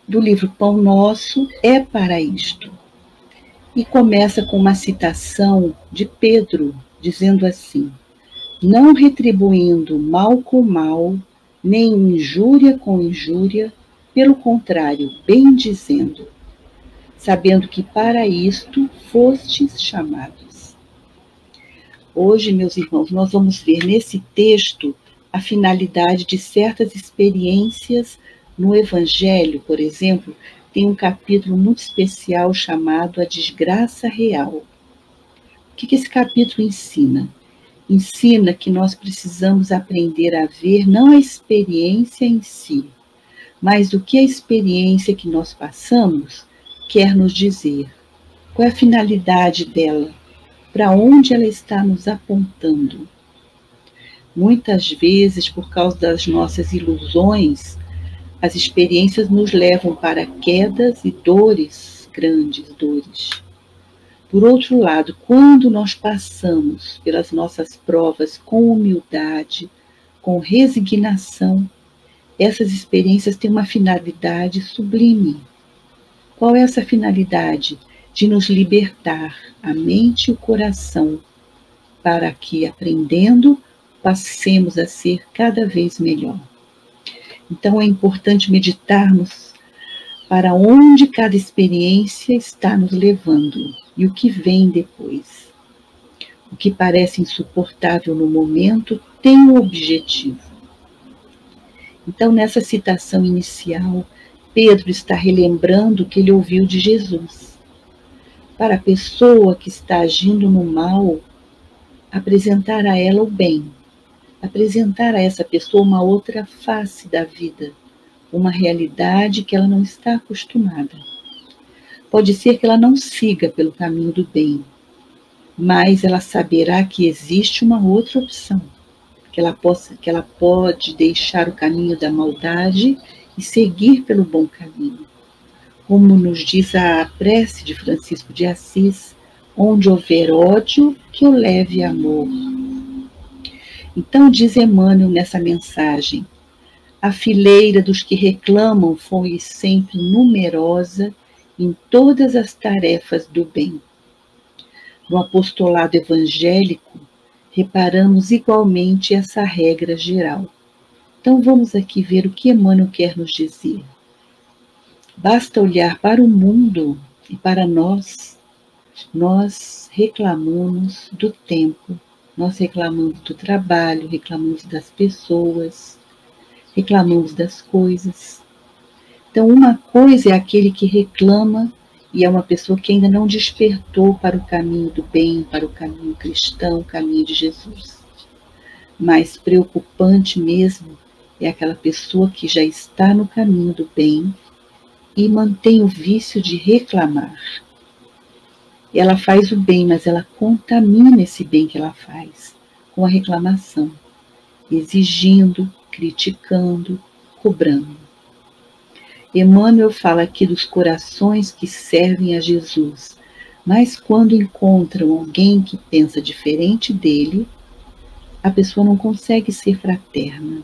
do livro Pão Nosso, é para isto. E começa com uma citação de Pedro, dizendo assim: não retribuindo mal com mal, nem injúria com injúria, pelo contrário, bem dizendo, sabendo que para isto fostes chamados. Hoje, meus irmãos, nós vamos ver nesse texto a finalidade de certas experiências no Evangelho. Por exemplo, tem um capítulo muito especial chamado A Desgraça Real. O que esse capítulo ensina? Ensina que nós precisamos aprender a ver não a experiência em si, mas o que a experiência que nós passamos quer nos dizer. Qual é a finalidade dela? Para onde ela está nos apontando? Muitas vezes, por causa das nossas ilusões, as experiências nos levam para quedas e dores, grandes dores. Por outro lado, quando nós passamos pelas nossas provas com humildade, com resignação, essas experiências têm uma finalidade sublime. Qual é essa finalidade? De nos libertar a mente e o coração, para que, aprendendo, passemos a ser cada vez melhor. Então é importante meditarmos para onde cada experiência está nos levando e o que vem depois. O que parece insuportável no momento tem um objetivo. Então, nessa citação inicial, Pedro está relembrando o que ele ouviu de Jesus. Para a pessoa que está agindo no mal, apresentar a ela o bem, apresentar a essa pessoa uma outra face da vida, uma realidade que ela não está acostumada. Pode ser que ela não siga pelo caminho do bem, mas ela saberá que existe uma outra opção, que ela pode deixar o caminho da maldade e seguir pelo bom caminho. Como nos diz a prece de Francisco de Assis, onde houver ódio, que eu leve amor. Então diz Emmanuel nessa mensagem: a fileira dos que reclamam foi sempre numerosa em todas as tarefas do bem. No apostolado evangélico, reparamos igualmente essa regra geral. Então vamos aqui ver o que Emmanuel quer nos dizer. Basta olhar para o mundo e para nós. Nós reclamamos do tempo, nós reclamamos do trabalho, reclamamos das pessoas, reclamamos das coisas. Então, uma coisa é aquele que reclama e é uma pessoa que ainda não despertou para o caminho do bem, para o caminho cristão, o caminho de Jesus. Mais preocupante mesmo é aquela pessoa que já está no caminho do bem e mantém o vício de reclamar. Ela faz o bem, mas ela contamina esse bem que ela faz com a reclamação, exigindo, criticando, cobrando. Emmanuel fala aqui dos corações que servem a Jesus, mas quando encontram alguém que pensa diferente dele, a pessoa não consegue ser fraterna.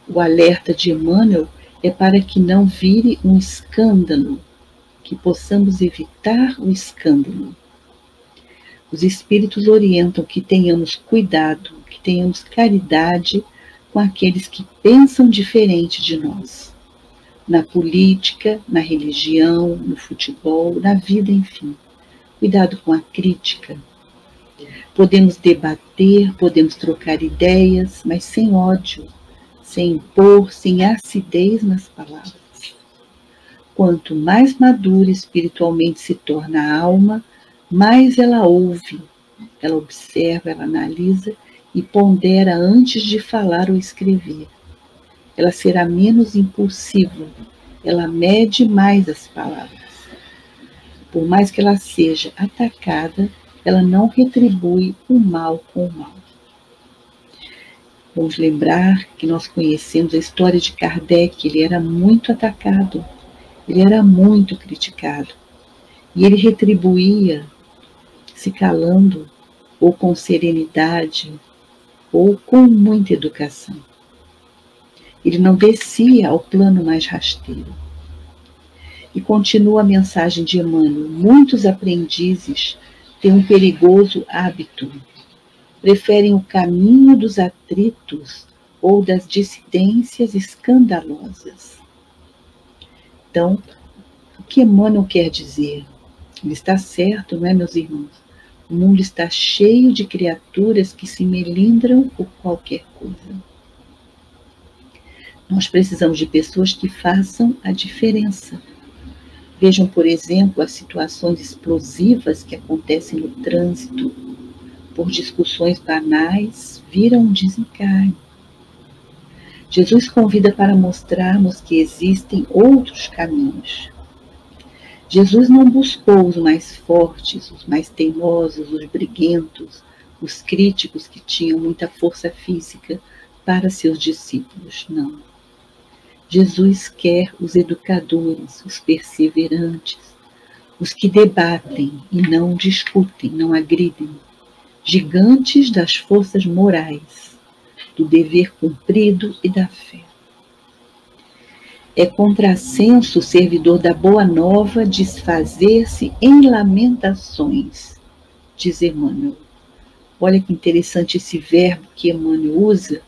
O alerta de Emmanuel é para que não vire um escândalo, que possamos evitar o escândalo. Os Espíritos orientam que tenhamos cuidado, que tenhamos caridade com aqueles que pensam diferente de nós. Na política, na religião, no futebol, na vida, enfim. Cuidado com a crítica. Podemos debater, podemos trocar ideias, mas sem ódio, sem impor, sem acidez nas palavras. Quanto mais madura espiritualmente se torna a alma, mais ela ouve, ela observa, ela analisa e pondera antes de falar ou escrever. Ela será menos impulsiva, ela mede mais as palavras. Por mais que ela seja atacada, ela não retribui o mal com o mal. Vamos lembrar que nós conhecemos a história de Kardec. Ele era muito atacado, ele era muito criticado. E ele retribuía se calando, ou com serenidade, ou com muita educação. Ele não descia ao plano mais rasteiro. E continua a mensagem de Emmanuel: muitos aprendizes têm um perigoso hábito. Preferem o caminho dos atritos ou das dissidências escandalosas. Então, o que Emmanuel quer dizer? Ele está certo, não é, meus irmãos? O mundo está cheio de criaturas que se melindram por qualquer coisa. Nós precisamos de pessoas que façam a diferença. Vejam, por exemplo, as situações explosivas que acontecem no trânsito. Por discussões banais, viram um desencarne. Jesus convida para mostrarmos que existem outros caminhos. Jesus não buscou os mais fortes, os mais teimosos, os briguentos, os críticos que tinham muita força física para seus discípulos, não. Jesus quer os educadores, os perseverantes, os que debatem e não discutem, não agridem, gigantes das forças morais, do dever cumprido e da fé. É contrassenso o servidor da Boa Nova desfazer-se em lamentações, diz Emmanuel. Olha que interessante esse verbo que Emmanuel usa,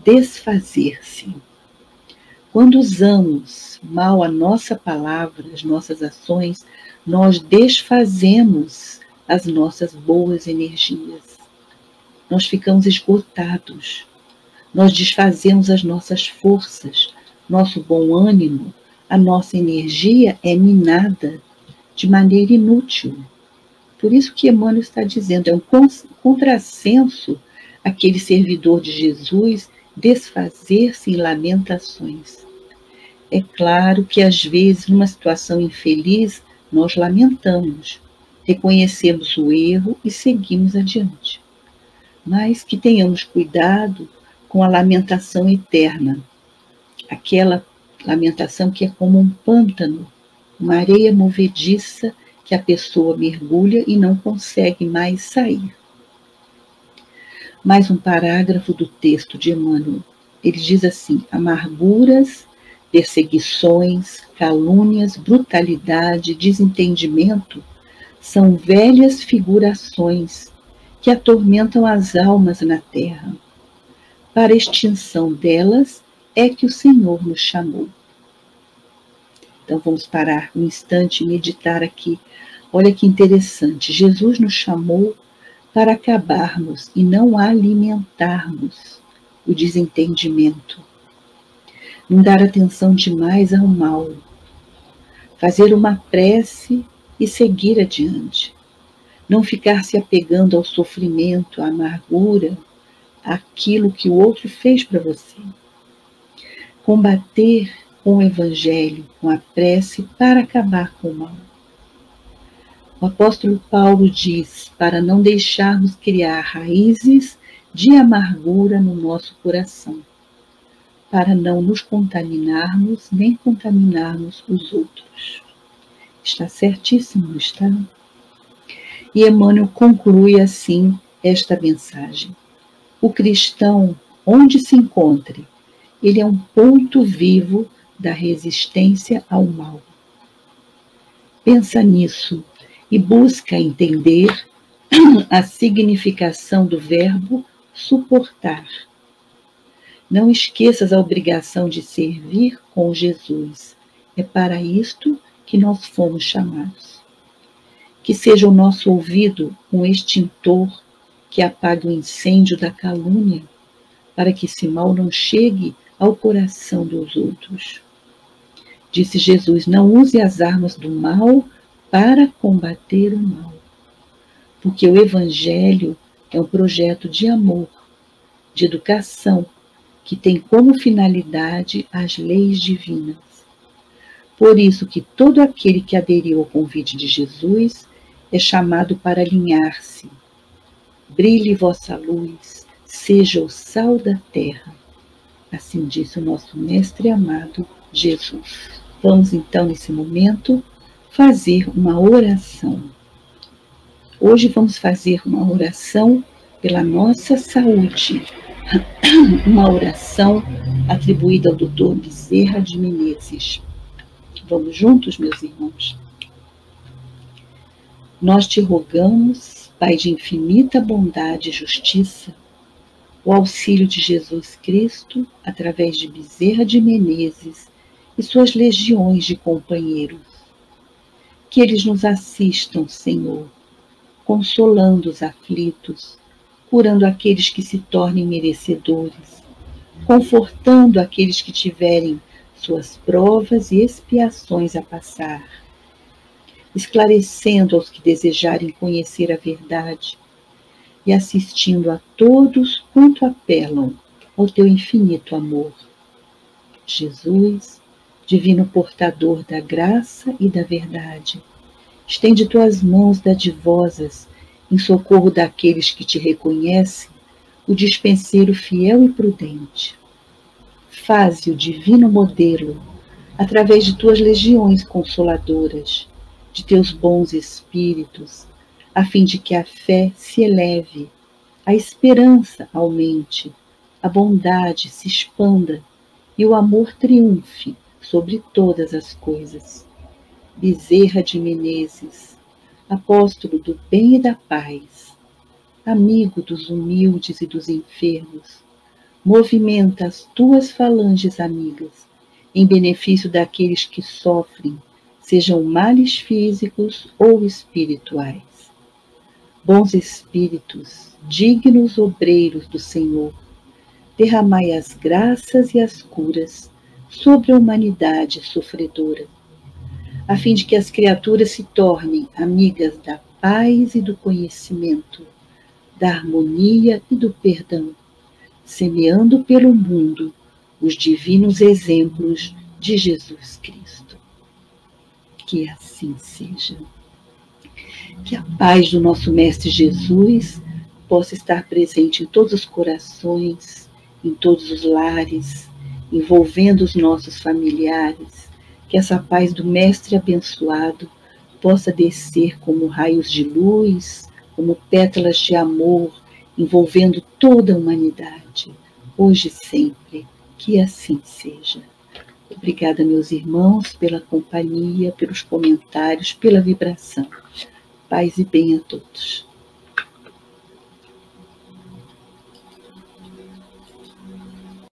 desfazer-se. Quando usamos mal a nossa palavra, as nossas ações, nós desfazemos as nossas boas energias. Nós ficamos esgotados. Nós desfazemos as nossas forças, nosso bom ânimo, a nossa energia é minada de maneira inútil. Por isso que Emmanuel está dizendo, é um contrassenso aquele servidor de Jesus desfazer-se em lamentações. É claro que às vezes, numa situação infeliz, nós lamentamos, reconhecemos o erro e seguimos adiante. Mas que tenhamos cuidado com a lamentação eterna, aquela lamentação que é como um pântano, uma areia movediça que a pessoa mergulha e não consegue mais sair. Mais um parágrafo do texto de Emmanuel. Ele diz assim: amarguras, perseguições, calúnias, brutalidade, desentendimento são velhas figurações que atormentam as almas na terra. Para a extinção delas é que o Senhor nos chamou. Então vamos parar um instante e meditar aqui. Olha que interessante, Jesus nos chamou para acabarmos e não alimentarmos o desentendimento. Não dar atenção demais ao mal. Fazer uma prece e seguir adiante. Não ficar se apegando ao sofrimento, à amargura, àquilo que o outro fez para você. Combater com o Evangelho, com a prece, para acabar com o mal. O apóstolo Paulo diz, para não deixarmos criar raízes de amargura no nosso coração, para não nos contaminarmos, nem contaminarmos os outros. Está certíssimo, não está? E Emmanuel conclui assim esta mensagem. O cristão, onde se encontre, ele é um ponto vivo da resistência ao mal. Pensa nisso e busca entender a significação do verbo suportar. Não esqueças a obrigação de servir com Jesus. É para isto que nós fomos chamados. Que seja o nosso ouvido um extintor que apague o incêndio da calúnia, para que esse mal não chegue ao coração dos outros. Disse Jesus, não use as armas do mal para combater o mal, porque o Evangelho é um projeto de amor, de educação, que tem como finalidade as leis divinas. Por isso que todo aquele que aderiu ao convite de Jesus é chamado para alinhar-se. Brilhe vossa luz, seja o sal da terra. Assim disse o nosso mestre amado Jesus. Vamos então, nesse momento, fazer uma oração. Hoje vamos fazer uma oração pela nossa saúde. Uma oração atribuída ao Dr. Bezerra de Menezes. Vamos juntos, meus irmãos? Nós te rogamos, Pai de infinita bondade e justiça, o auxílio de Jesus Cristo, através de Bezerra de Menezes e suas legiões de companheiros. Que eles nos assistam, Senhor, consolando os aflitos, curando aqueles que se tornem merecedores, confortando aqueles que tiverem suas provas e expiações a passar, esclarecendo aos que desejarem conhecer a verdade e assistindo a todos quanto apelam ao teu infinito amor. Jesus, divino portador da graça e da verdade, estende tuas mãos dadivosas em socorro daqueles que te reconhecem, o dispenseiro fiel e prudente. Faze o divino modelo, através de tuas legiões consoladoras, de teus bons espíritos, a fim de que a fé se eleve, a esperança aumente, a bondade se expanda e o amor triunfe sobre todas as coisas. Bezerra de Menezes, apóstolo do bem e da paz, amigo dos humildes e dos enfermos, movimenta as tuas falanges amigas em benefício daqueles que sofrem, sejam males físicos ou espirituais. Bons espíritos, dignos obreiros do Senhor, derramai as graças e as curas sobre a humanidade sofredora, a fim de que as criaturas se tornem amigas da paz e do conhecimento, da harmonia e do perdão, semeando pelo mundo os divinos exemplos de Jesus Cristo. Que assim seja. Que a paz do nosso Mestre Jesus possa estar presente em todos os corações, em todos os lares, envolvendo os nossos familiares. Que essa paz do Mestre abençoado possa descer como raios de luz, como pétalas de amor, envolvendo toda a humanidade, hoje e sempre. Que assim seja. Obrigada, meus irmãos, pela companhia, pelos comentários, pela vibração. Paz e bem a todos.